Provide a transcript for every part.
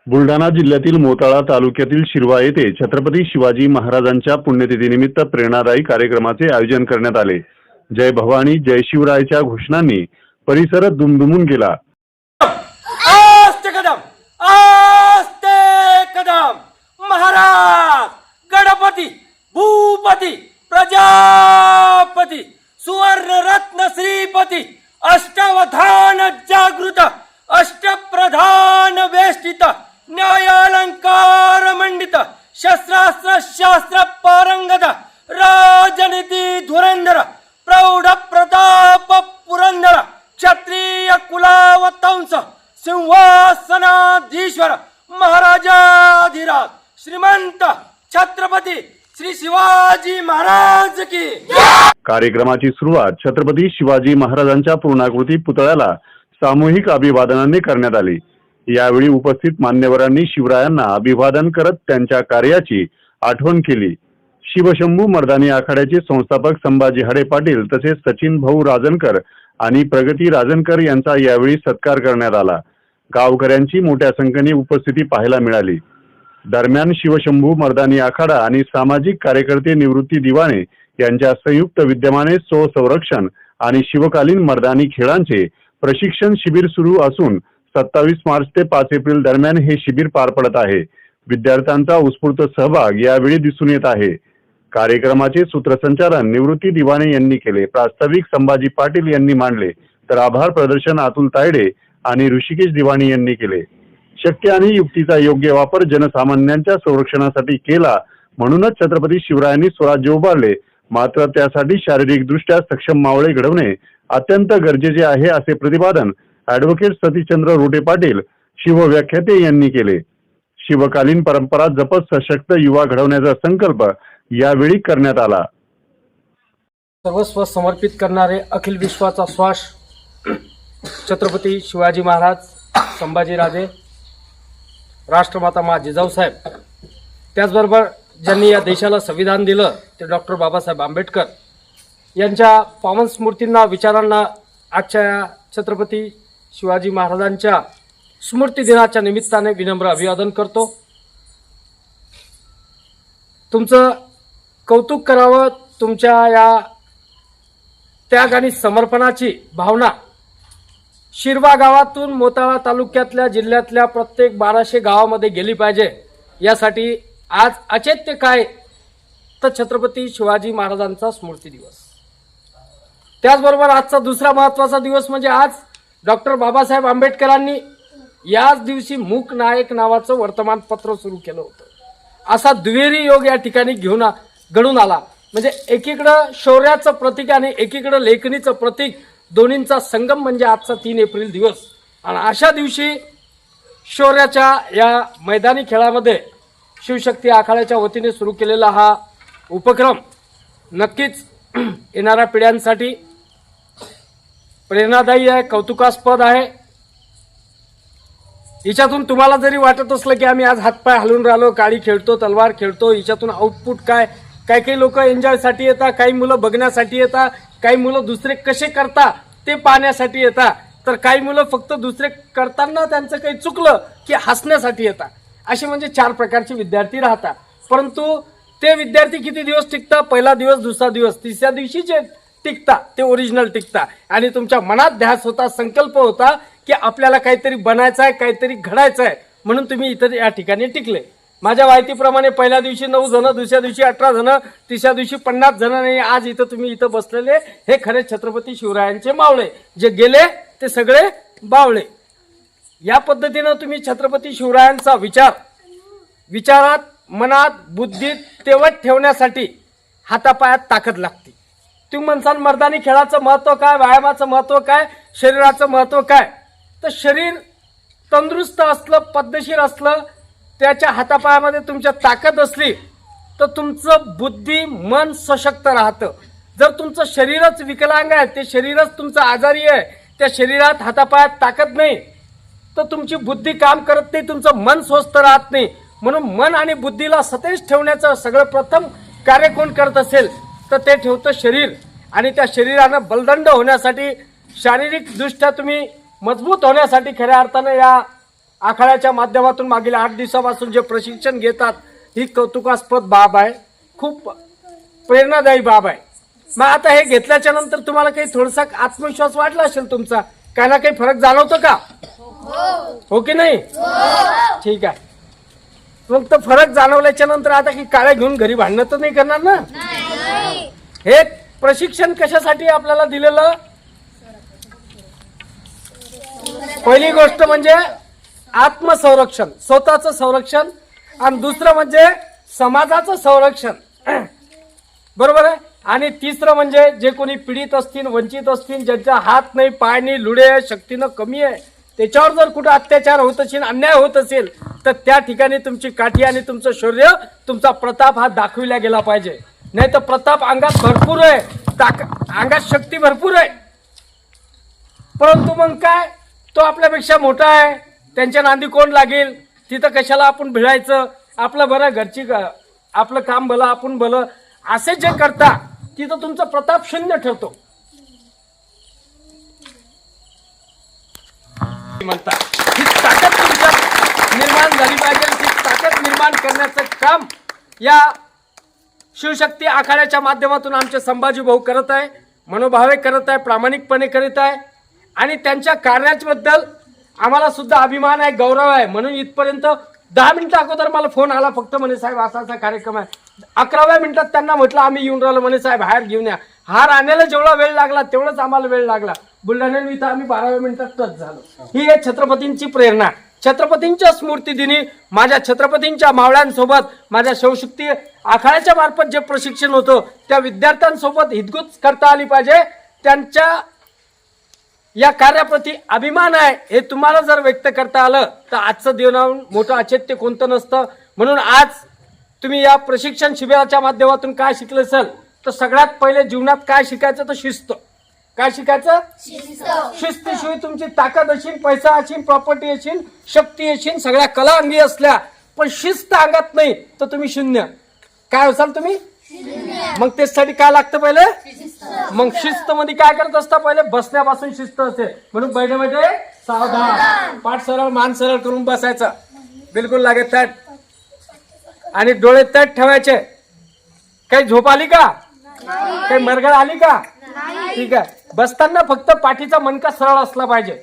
बुलढाणा जिल्ह्यातील मोताळा तालुक्यातील शिरवा येथे छत्रपती शिवाजी महाराजांच्या पुण्यतिथीनिमित्त प्रेरणादायी कार्यक्रमाचे आयोजन करण्यात आले। जय भवानी जय शिवरायच्या घोषणांनी परिसर दुमदुमून गेला। आस्ते कदम महाराज गणपती भूपती प्रजापती सुवर्ण रत्न श्रीपती अष्टावधान जागृत अष्टप्रधान वेष्टित न्यायालंकार मंडित शस्त्रास्त्र शास्त्र पारंगत राजनीती धुरंधर प्रौढ प्रताप पुरंदर क्षत्रिय कुलावतंस सिंहासनाधीश्वर महाराजाधिराज श्रीमंत छत्रपती श्री शिवाजी महाराज की। कार्यक्रमाची सुरुवात छत्रपती शिवाजी महाराजांच्या पूर्णाकृती पुतळ्याला सामूहिक अभिवादनाने करण्यात आली। यावेळी उपस्थित मान्यवरांनी शिवरायांना अभिवादन करत त्यांच्या कार्याची आठवण केली। शिवशंभू मर्दानी आखाड्याचे संस्थापक संभाजी हाडे पाटील तसेच सचिन भाऊ राजनकर आणि प्रगती राजनकर यांचा यावेळी सत्कार करण्यात आला। गावकऱ्यांची मोठ्या संख्येने उपस्थिती पाहायला मिळाली। दरम्यान शिवशंभू मर्दानी आखाडा आणि सामाजिक कार्यकर्ते निवृत्ती दिवाणे यांच्या संयुक्त विद्यमाने संरक्षण आणि शिवकालीन मर्दानी खेळांचे प्रशिक्षण शिबिर सुरू असून 27 मार्च ते 5 एप्रिल दरम्यान हे शिबिर पार पडत आहे। विद्यार्थ्यांचा उत्स्फूर्त सहभाग यावेळी दिसून येत आहे। कार्यक्रमाचे सूत्रसंचालन निवृत्ती दिवाणे यांनी केले। प्रास्ताविक संभाजी पाटील यांनी मांडले तर आभार प्रदर्शन अतुल तायडे आणि ऋषिकेश दिवाणी यांनी केले। शक्य आणि युक्तीचा योग्य वापर जनसामान्यांच्या संरक्षणासाठी केला म्हणूनच छत्रपती शिवरायांनी स्वराज्य उभारले। मात्र त्यासाठी शारीरिकदृष्ट्या सक्षम मावळे घडवणे अत्यंत गरजेचे आहे असे प्रतिपादन ॲडव्होकेट सतीशचंद्र रोटे पाटील शिवव्याख्याते यांनी केले। शिवकालीन परंपरा जपत सशक्त युवा घडवण्याचा संकल्प यावेळी करण्यात आला। सर्वस्व समर्पित करणारे अखिल विश्वाचा श्वास छत्रपती शिवाजी महाराज, संभाजीराजे, राष्ट्रमाता मा जिजाऊसाहेब, त्याचबरोबर ज्यांनी या देशाला संविधान दिलं ते डॉक्टर बाबासाहेब आंबेडकर यांच्या पावन स्मृतींना विचारांना आजच्या छत्रपती शिवाजी महाराजांच्या स्मृती दिनाच्या निमित्ताने विनम्र अभिवादन करतो। तुमचं कौतुक करावं, तुमच्या या त्याग आणि समर्पणाची भावना शिरवा गावातून मोताळा तालुक्यातल्या जिल्ह्यातल्या प्रत्येक 1200 गावामध्ये गेली पाहिजे। यासाठी आज अचेत्य काय तर छत्रपती शिवाजी महाराजांचा स्मृती दिवस। त्याचबरोबर आजचा दुसरा महत्त्वाचा दिवस म्हणजे आज डॉक्टर बाबासाहेब आंबेडकरांनी याच दिवशी मूक नायक नावाचं वर्तमानपत्र सुरू केलं होतं। असा दुहेरी योग या ठिकाणी घडून आला। म्हणजे एकीकडं शौर्याचं प्रतीक आणि एकीकडं लेखणीचं प्रतीक, दोन्हींचा संगम म्हणजे आजचा 3 एप्रिल दिवस। आणि अशा दिवशी शौर्याच्या या मैदानी खेळामध्ये शिवशक्ती आखाड्याच्या वतीने सुरू केलेला हा उपक्रम नक्कीच येणाऱ्या पिढ्यांसाठी प्रेरणादायी आहे, कौतुकास्पद आहे। याच्यातून तुम्हाला जरी वाटत असलं की आम्ही आज हातपाय हलवून राहिलो, काळी खेळतो, तलवार खेळतो, याच्यातून आउटपुट काय, काही लोक एन्जॉयसाठी येतात, काही मुलं बघण्यासाठी येतात, काही मुलं दुसरे कसे करतात ते पाहण्यासाठी येतात, तर काही मुलं फक्त दुसरे करताना त्यांचं काही चुकलं की हसण्यासाठी येतात। असे म्हणजे 4 प्रकारचे विद्यार्थी राहतात। परंतु ते विद्यार्थी किती दिवस टिकतात? पहिला दिवस, दुसरा दिवस, तिसऱ्या दिवशी जे टिकतात ते ओरिजिनल टिकतात। आणि तुमच्या मनात ध्यास होता, संकल्प होता की आपल्याला काहीतरी बनायचं आहे, काहीतरी घडायचं आहे, म्हणून तुम्ही इथं या ठिकाणी टिकले। माझ्या माहितीप्रमाणे पहिल्या दिवशी 9 जण, दुसऱ्या दिवशी 18 जण, तिसऱ्या दिवशी 50 जण आणि आज इथं तुम्ही इथं बसलेले हे खरे छत्रपती शिवरायांचे मावळे, जे गेले ते सगळे बावळे। या पद्धतीनं तुम्ही छत्रपती शिवरायांचा विचारात, मनात, बुद्धीत तेवत ठेवण्यासाठी हातापायात ताकद लागते। तुम्ही म्हणसाल मर्दानी खेळाचं महत्त्व काय, व्यायामाचं महत्त्व काय, शरीराचं महत्त्व काय, तर शरीर तंदुरुस्त असलं, पद्धतशीर असलं, त्याच्या हातापायामध्ये तुमच्या ताकद असली तर तुमचं बुद्धी मन सशक्त राहतं। जर तुमचं शरीरच विकलांग आहे, ते शरीरच तुमचं आजारी आहे, त्या शरीरात हातापायात ताकद नाही तर तुमची बुद्धी काम करत नाही, तुमचं मन स्वस्थ राहत नाही। म्हणून मन आणि बुद्धीला सतेज ठेवण्याचं सगळं प्रथम कार्य कोण करत असेल तर ते ठेवतं शरीर। आणि त्या शरीरानं बलदंड होण्यासाठी, शारीरिक दृष्ट्या तुम्ही मजबूत होण्यासाठी खऱ्या अर्थानं या आखाड्याच्या माध्यमातून मागील 8 दिवसापासून जे प्रशिक्षण घेतात ही कौतुकास्पद बाब आहे, खूप प्रेरणादायी बाब आहे. मग आता हे घेतल्याच्या नंतर तुम्हाला काही थोडासा आत्मविश्वास वाटला असेल तुमचा, काही ना काही फरक जाणवतो का? हो की नाही? ठीक आहे. मग तो फरक जाणवल्याच्या नंतर आता की काळ्या घेऊन घरी भांडणं तर नाही करणार ना? हे प्रशिक्षण कशासाठी आपल्याला दिलेलं? पहिली गोष्ट म्हणजे आत्मसंरक्षण, स्वतःचं संरक्षण, आणि दुसरं म्हणजे समाजाचं संरक्षण. बरोबर आहे. आणि तिसरं म्हणजे जे कोणी पीडित असतील, वंचित असतील, ज्यांचा हात नाही, पाय नाही, लुडे आहे, शक्तीनं कमी आहे, त्याच्यावर जर कुठं अत्याचार होत असेल, अन्याय होत असेल, तर त्या ठिकाणी तुमची काठी आणि तुमचं शौर्य, तुमचा प्रताप हा दाखविला गेला पाहिजे. नाही तर प्रताप अंगात भरपूर आहे, अंगात शक्ती भरपूर आहे, परंतु मग काय, तो आपल्यापेक्षा मोठा आहे, त्यांच्या नांदी कोण लागेल, तिथं कशाला आपण भिडायचं, आपलं बरं, घरची आपलं काम भलं, आपण भलं, असे जे करता तिथं तुमचा प्रताप शून्य ठरतो. म्हणता ही ताकद तुमच्यात निर्माण झाली पाहिजे. ही ताकद निर्माण करण्याचं काम या शिवशक्ती आखाड्याच्या माध्यमातून आमचे संभाजी भाऊ करत आहे, मनोभावे करत आहे, प्रामाणिकपणे करीत आहे. आणि त्यांच्या कार्याबद्दल आम्हाला सुद्धा अभिमान आहे, गौरव आहे. म्हणून इथपर्यंत 10 मिनिटं अगोदर मला फोन आला फक्त, म्हणे साहेब असा असा कार्यक्रम आहे. 11व्या मिनिटात त्यांना म्हटलं आम्ही येऊन राहिलो, म्हणे साहेब बाहेर घेऊन या. हार आणायला जेवढा वेळ लागला तेवढंच आम्हाला वेळ लागला. बुलढाण्याला इथं आम्ही 12व्या मिनिटात टच झालो. ही आहे छत्रपतींची प्रेरणा. छत्रपतींच्या स्मृतिदिनी माझ्या छत्रपतींच्या मावळ्यांसोबत माझ्या शिवशक्ती आखाड्याच्या मार्फत जे प्रशिक्षण होतं त्या विद्यार्थ्यांसोबत हितगुज करता आली पाहिजे. त्यांच्या या कार्याप्रती अभिमान आहे हे तुम्हाला जर व्यक्त करता आलं तर आजचं दिवस मोठं अचेत्य कोणतं नसतं. म्हणून आज तुम्ही या प्रशिक्षण शिबिराच्या माध्यमातून काय शिकले असेल तर सगळ्यात पहिले जीवनात काय शिकायचं तर शिस्त. काय शिकायचं? शिस्तीशिवाय तुमची ताकद असेल, पैसा असेल, प्रॉपर्टी असेल, शक्ती असेल, सगळ्या कला अंगी असल्या पण शिस्त अंगात नाही तर तुम्ही शून्य. काय असाल तुम्ही? मग त्यासाठी काय लागतं पहिले? मग शिस्त मध्ये काय करत असता? पहिले बसण्यापासून शिस्त असते. म्हणून बैठे बैठे सावधान, पाठ सरळ, मान सरळ करून बसायचं, बिलकुल लागत ताट, आणि डोळे ताट ठेवायचे. काही झोप आली का? काही मरगळ आली का? ठीक आहे. बसताना फक्त पाठीचा मणका सरळ असला पाहिजे,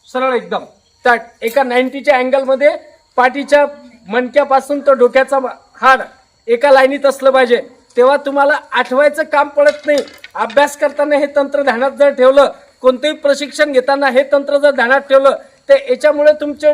सरळ एकदम ताट. एका 90च्या अँगल मध्ये पाठीच्या मणक्यापासून तो डोक्याचा हाड एका लाईनीत असलं पाहिजे. तेव्हा तुम्हाला आठवायचं काम पडत नाही. अभ्यास करताना हे तंत्र ध्यानात जर ठेवलं, कोणतेही प्रशिक्षण घेताना हे तंत्र जर ध्यानात ठेवलं तर याच्यामुळे तुमचे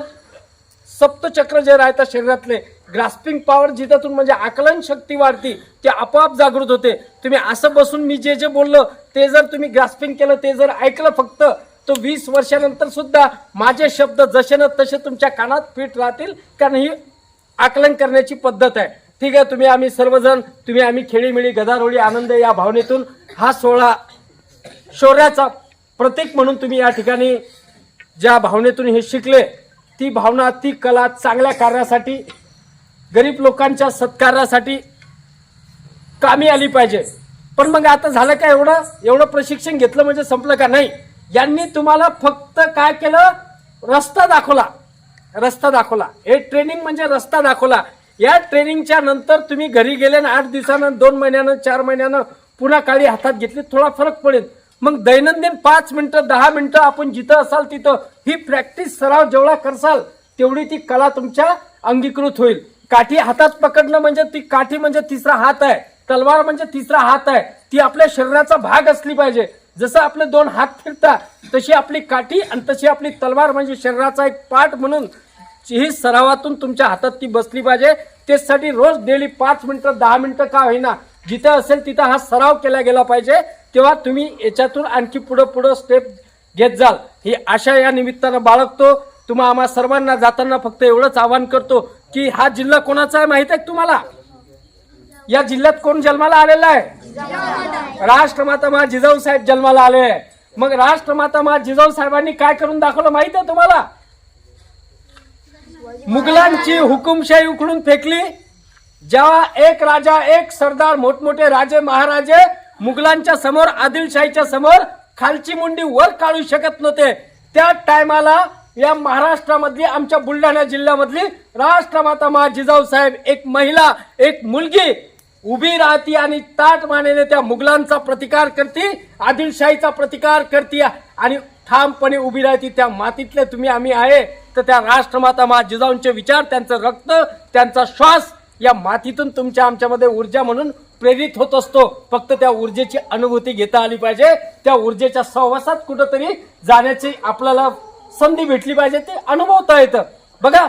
सप्तचक्र जे राहतात शरीरातले, ग्रास्पिंग पॉवर जिथून म्हणजे आकलन शक्ती वाढती, ते आपोआप जागृत होते. तुम्ही असं बसून मी जे जे बोललो ते जर तुम्ही ग्रास्पिंग केलं, ते जर ऐकलं फक्त, तो 20 वर्षानंतर सुद्धा माझे शब्द जसे ना तसे तुमच्या कानात फिट राहतील, कारण ही आकलन करण्याची पद्धत आहे. ठीक आहे. तुम्ही आम्ही सर्वजण, तुम्ही आम्ही खेळीमेळी, गदारोळी, आनंद या भावनेतून हा सोहळा शौर्याचा प्रतीक म्हणून तुम्ही या ठिकाणी ज्या भावनेतून हे शिकले, ती भावना, ती कला चांगल्या कार्यासाठी, गरीब लोकांच्या सत्कारासाठी कामी आली पाहिजे. पण मग आता झालं का? एवढं प्रशिक्षण घेतलं म्हणजे संपलं का? नाही. यांनी तुम्हाला फक्त काय केलं? रस्ता दाखवला. रस्ता दाखवला. हे ट्रेनिंग म्हणजे रस्ता दाखवला. या ट्रेनिंगच्या नंतर तुम्ही घरी गेले ना 8 दिवसानं, 2 महिन्यानं, 4 महिन्यानं पुन्हा काळी हातात घेतली, थोडा फरक पडेल. मग दैनंदिन 5 मिनिटं, 10 मिनिटं आपण जिथं असाल तिथं ही प्रॅक्टिस, सराव जेवढा करसाल तेवढी ती कला तुमच्या अंगीकृत होईल. काठी हातात पकडणं म्हणजे ती काठी म्हणजे तिसरा हात आहे, तलवार म्हणजे तिसरा हात आहे. ती आपल्या शरीराचा भाग असली पाहिजे. जसं आपले 2 हात फिरतात तशी आपली काठी आणि तशी आपली तलवार म्हणजे शरीराचा एक पार्ट म्हणून ही सरावातून तुमच्या हातात ती बसली पाहिजे. त्यासाठी रोज डेली 5 मिनिटं, 10 मिनिटं का होईना, जिथं असेल तिथं हा सराव केला गेला पाहिजे. तेव्हा तुम्ही याच्यातून आणखी पुढं स्टेप घेत जाल, ही आशा या निमित्तानं बाळगतो. तुम्हा आम्हा सर्वांना जाताना फक्त एवढंच आवाहन करतो की हा जिल्हा कोणाचा आहे माहित आहे तुम्हाला? या जिल्ह्यात कोण जन्माला आलेला आहे? राष्ट्रमाता मा जिजाऊ साहेब जन्माला आले. मग राष्ट्रमाता मा जिजाऊ साहेबांनी काय करून दाखवलं माहित आहे तुम्हाला? मुघलांची हुकुमशाही उखडून फेकली. जेव्हा एक राजा, एक सरदार, मोठमोठे राजे महाराजे मुघलांच्या समोर, आदिलशाहीच्या समोर खालची मुंडी वर काढू शकत नव्हते, त्या टायमाला या महाराष्ट्रामधली आमच्या बुलढाणा जिल्ह्यामधली राष्ट्रमाता मा जिजाऊ साहेब एक महिला एक मुलगी उभी राहती आणि ताट मानेने त्या मुघलांचा प्रतिकार करते, आदिलशाहीचा प्रतिकार करते आणि ठामपणे उभी राहती. त्या मातीतले तुम्ही आम्ही आहे तर त्या राष्ट्रमाता मा जिजाऊंचे विचार, त्यांचं रक्त, त्यांचा श्वास या मातीतून तुमच्या आमच्यामध्ये ऊर्जा म्हणून प्रेरित होत असतो. फक्त त्या ऊर्जेची अनुभूती घेता आली पाहिजे, त्या ऊर्जेच्या सहवासात कुठंतरी जाण्याची आपल्याला संधी भेटली पाहिजे, ते अनुभवता येतं. बघा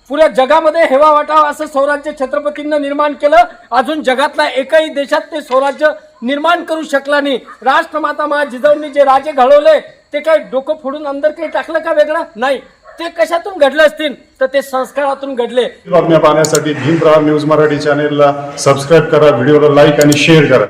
पुऱ्या जगामध्ये हेवा वाटावा असं स्वराज्य छत्रपतींना निर्माण केलं. अजून जगातला एकही देशात ते स्वराज्य निर्माण करू शकला नाही. राष्ट्रमाता मा जिजाऊंनी जे राजे घडवले ते काही डोकं फोडून अंदर काही टाकलं का वेगळं नाही. ते कशातून घडले असतील तर ते संस्कारातून घडले. बातम्या पाहण्यासाठी भीमप्रहार न्यूज मराठी चॅनेलला सबस्क्राईब करा, व्हिडिओला लाईक आणि शेअर करा.